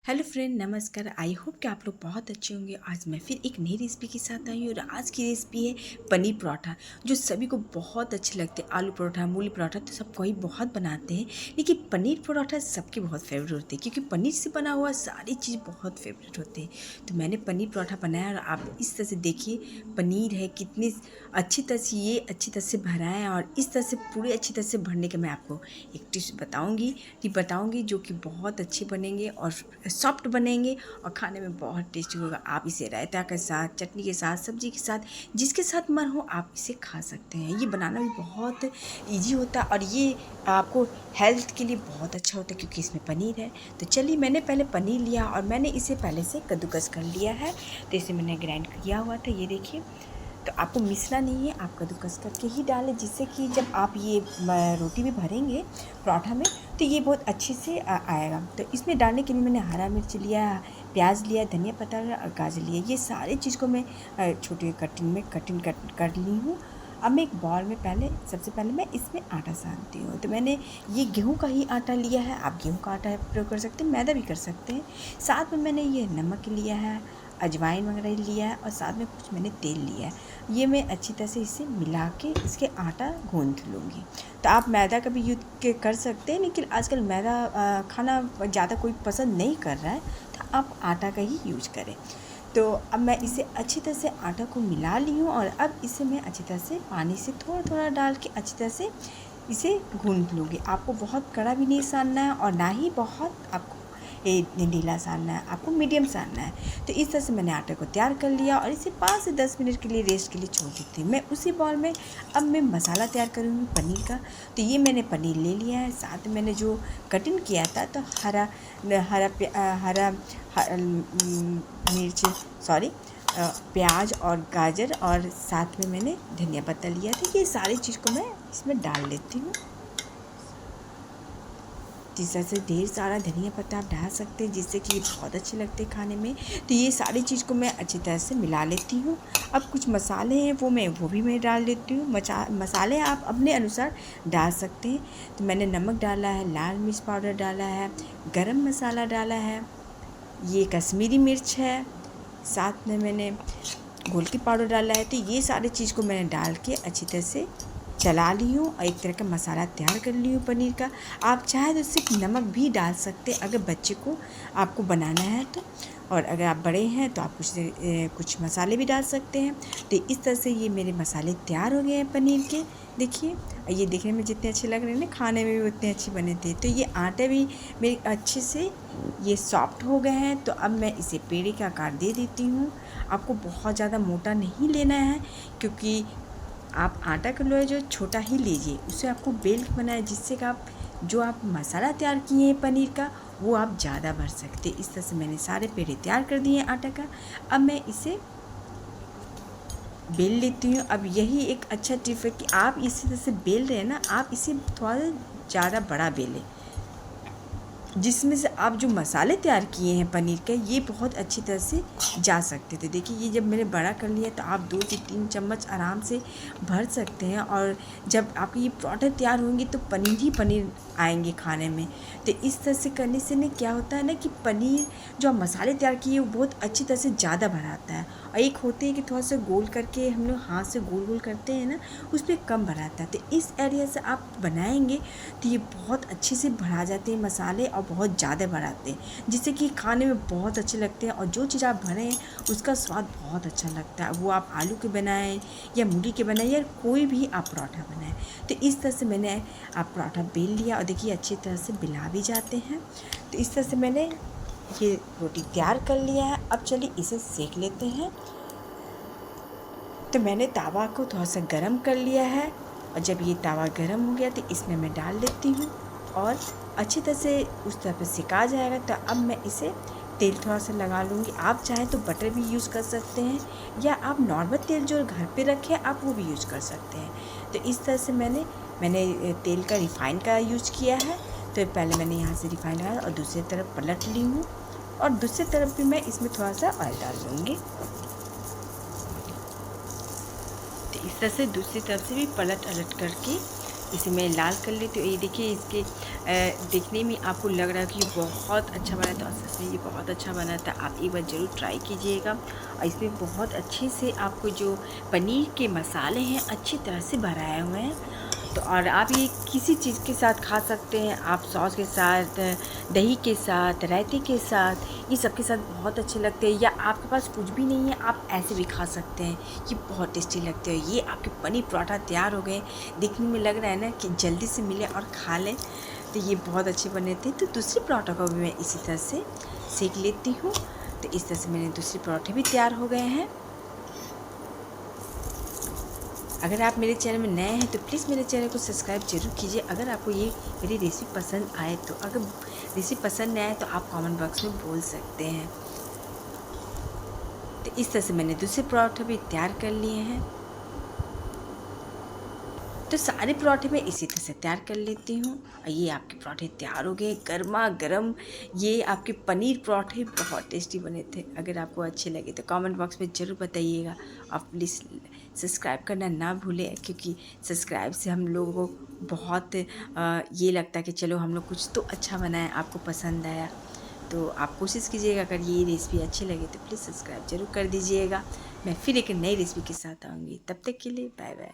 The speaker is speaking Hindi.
हेलो फ्रेंड, नमस्कार। आई होप कि आप लोग बहुत अच्छे होंगे। आज मैं फिर एक नई रेसिपी के साथ आई हूँ और आज की रेसिपी है पनीर पराठा, जो सभी को बहुत अच्छे लगते हैं। आलू पराठा, मूली पराठा तो सब कोई बहुत बनाते हैं, लेकिन पनीर पराठा सबके बहुत फेवरेट होते हैं क्योंकि पनीर से बना हुआ सारी चीज़ बहुत फेवरेट होते हैं। तो मैंने पनीर पराठा बनाया और आप इस तरह से देखिए, पनीर है कितनी अच्छी तरह से, ये अच्छी तरह से भरा है और इस तरह से पूरी अच्छी तरह से भरने के मैं आपको एक टिप्स बताऊँगी जो कि बहुत अच्छे बनेंगे और सॉफ्ट बनेंगे और खाने में बहुत टेस्टी होगा। आप इसे रायता के साथ, चटनी के साथ, सब्जी के साथ, जिसके साथ मन हो आप इसे खा सकते हैं। ये बनाना भी बहुत ईजी होता है और ये आपको हेल्थ के लिए बहुत अच्छा होता है क्योंकि इसमें पनीर है। तो चलिए, मैंने पहले पनीर लिया और मैंने इसे पहले से कद्दूकस कर लिया है। तो इसे मैंने ग्राइंड किया हुआ था, ये देखिए। तो आपको मिसना नहीं है, आप कद्दूकस करके ही डालें, जिससे कि जब आप ये रोटी में भरेंगे पराठा में तो ये बहुत अच्छे से आएगा। तो इसमें डालने के लिए मैंने हरा मिर्च लिया, प्याज लिया, धनिया पत्ता और गाजर लिया। ये सारी चीज़ को मैं छोटे कटिंग कर ली हूँ। अब मैं एक बाउल में सबसे पहले मैं इसमें आटा सानती हूँ। तो मैंने ये गेहूं का ही आटा लिया है, आप गेहूं का आटा प्रयोग कर सकते हैं, मैदा भी कर सकते हैं। साथ में मैंने ये नमक लिया है, अजवाइन वगैरह लिया है और साथ में कुछ मैंने तेल लिया है। ये मैं अच्छी तरह से इसे मिला के इसके आटा गूँथ लूँगी। तो आप मैदा का भी यूज़ कर सकते हैं, लेकिन आजकल मैदा खाना ज़्यादा कोई पसंद नहीं कर रहा है, तो आप आटा का ही यूज करें। तो अब मैं इसे अच्छी तरह से आटा को मिला ली हूँ और अब इसे मैं अच्छी तरह से पानी से थोड़ा थोड़ा डाल के अच्छी तरह से इसे गूँथ लूँगी। आपको बहुत कड़ा भी नहीं सानना है और ना ही बहुत आपको ढीला सानना है, आपको मीडियम सानना है। तो इस तरह से मैंने आटे को तैयार कर लिया और इसे 5 से 10 मिनट के लिए रेस्ट के लिए छोड़ देती हूँ। मैं उसी बाउल में अब मैं मसाला तैयार करूँगी पनीर का। तो ये मैंने पनीर ले लिया है, साथ में मैंने जो कटिंग किया था, तो हरा मिर्च, सॉरी, प्याज और गाजर और साथ में मैंने धनिया पत्ता लिया था। ये सारी चीज़ को मैं इसमें डाल लेती हूँ। जिस तरह से ढेर सारा धनिया पत्ता आप डाल सकते हैं, जिससे कि ये बहुत अच्छे लगते हैं खाने में। तो ये सारी चीज़ को मैं अच्छी तरह से मिला लेती हूँ। अब कुछ मसाले हैं वो भी मैं डाल लेती हूँ। मसाले आप अपने अनुसार डाल सकते हैं। तो मैंने नमक डाला है, लाल मिर्च पाउडर डाला है, गरम मसाला डाला है, ये कश्मीरी मिर्च है, साथ में मैंने गोलकी पाउडर डाला है। तो ये सारी चीज़ को मैंने डाल के अच्छी तरह से चला ली हूँ और एक तरह का मसाला तैयार कर ली हूँ पनीर का। आप चाहे तो सिर्फ नमक भी डाल सकते हैं अगर बच्चे को आपको बनाना है तो, और अगर आप बड़े हैं तो आप कुछ मसाले भी डाल सकते हैं। तो इस तरह से ये मेरे मसाले तैयार हो गए हैं पनीर के। देखिए, ये देखने में जितने अच्छे लग रहे हैं ना, खाने में भी उतने अच्छे बने थे। तो ये आटे भी मेरे अच्छे से ये सॉफ्ट हो गए हैं। तो अब मैं इसे पेड़े का आकार दे देती हूँ। आपको बहुत ज़्यादा मोटा नहीं लेना है, क्योंकि आप आटा का लोई जो छोटा ही लीजिए, उससे आपको बेल बनाए, जिससे कि आप जो आप मसाला तैयार किए हैं पनीर का, वो आप ज़्यादा भर सकते। इस तरह से मैंने सारे पेड़े तैयार कर दिए हैं आटा का। अब मैं इसे बेल लेती हूँ। अब यही एक अच्छा टिप है कि आप इसी तरह से बेल रहे हैं ना, आप इसे थोड़ा ज़्यादा बड़ा बेलें, जिसमें से आप जो मसाले तैयार किए हैं पनीर के, ये बहुत अच्छी तरह से जा सकते थे। देखिए, ये जब मैंने बड़ा कर लिया तो आप 2 से 3 चम्मच आराम से भर सकते हैं। और जब आपकी ये पराठे तैयार होंगे तो पनीर ही पनीर आएंगे खाने में। तो इस तरह से करने से ना क्या होता है ना कि पनीर जो आप मसाले तैयार किए वो बहुत अच्छी तरह से ज़्यादा भराता है। और एक होते हैं कि थोड़ा सा गोल करके हम लोग हाथ से गोल गोल करते हैं ना, उस पर कम भराता है। तो इस एरिया से आप बनाएंगे तो ये बहुत अच्छे से भरा जाते हैं मसाले और बहुत ज़्यादा भराते हैं, जिससे कि खाने में बहुत अच्छे लगते हैं। और जो चीज़ आप भरें उसका स्वाद बहुत अच्छा लगता है, वो आप आलू के बनाएं या मूली के बनाएं या कोई भी आप पराठा बनाएं। तो इस तरह से मैंने आप पराठा बेल लिया और देखिए अच्छी तरह से बिला भी जाते हैं। तो इस तरह से मैंने ये रोटी तैयार कर लिया है। अब चलिए इसे सेक लेते हैं। तो मैंने तवा को थोड़ा सा गरम कर लिया है और जब ये तवा गरम हो गया तो इसमें मैं डाल देती हूँ और अच्छी तरह से उस तरफ सिका जाएगा। तो अब मैं इसे तेल थोड़ा सा लगा लूँगी। आप चाहें तो बटर भी यूज़ कर सकते हैं या आप नॉर्मल तेल जो घर पे रखे आप वो भी यूज़ कर सकते हैं। तो इस तरह से मैंने तेल का रिफ़ाइन का यूज़ किया है। तो पहले मैंने यहाँ से रिफ़ाइन लगाया और दूसरी तरफ पलट ली हूँ और दूसरी तरफ भी मैं इसमें थोड़ा सा ऑयल डाल दूँगी। तो इस तरह से दूसरी तरफ से भी पलट अलट करके इसे मैं लाल कर लेती हूँ। ये देखिए इसके देखने में आपको लग रहा है कि ये बहुत अच्छा बना था, और सच में ये बहुत अच्छा बना था। आप एक बार ज़रूर ट्राई कीजिएगा। और इसमें बहुत अच्छे से आपको जो पनीर के मसाले हैं अच्छी तरह से भराए हुए हैं। तो और आप ये किसी चीज़ के साथ खा सकते हैं, आप सॉस के साथ, दही के साथ, रायते के साथ, ये सब के साथ बहुत अच्छे लगते हैं। या आपके पास कुछ भी नहीं है, आप ऐसे भी खा सकते हैं, ये बहुत टेस्टी लगते हैं। ये आपके पनीर पराठा तैयार हो गए। देखने में लग रहा है ना कि जल्दी से मिले और खा लें। तो ये बहुत अच्छे बने थे। तो दूसरे पराठा को भी मैं इसी तरह से सेक लेती हूँ। तो इस तरह से मेरे दूसरे पराठे भी तैयार हो गए हैं। अगर आप मेरे चैनल में नए हैं तो प्लीज़ मेरे चैनल को सब्सक्राइब ज़रूर कीजिए। अगर आपको ये मेरी रेसिपी पसंद आए तो, अगर रेसिपी पसंद नहीं आए तो आप कमेंट बॉक्स में बोल सकते हैं। तो इस तरह से मैंने दूसरे पराठे भी तैयार कर लिए हैं। तो सारे पराठे मैं इसी तरह से तैयार कर लेती हूँ। और ये आपके पराठे तैयार हो गए गर्मा गर्म। ये आपके पनीर पराठे बहुत टेस्टी बने थे। अगर आपको अच्छे लगे तो कमेंट बॉक्स में ज़रूर बताइएगा। आप प्लीज़ सब्सक्राइब करना ना भूलें, क्योंकि सब्सक्राइब से हम लोगों को बहुत ये लगता है कि चलो हम लोग कुछ तो अच्छा बनाए, आपको पसंद आया। तो आप कोशिश कीजिएगा, अगर ये रेसिपी अच्छी लगे तो प्लीज़ सब्सक्राइब ज़रूर कर दीजिएगा। मैं फिर एक नई रेसिपी के साथ आऊँगी। तब तक के लिए बाय बाय।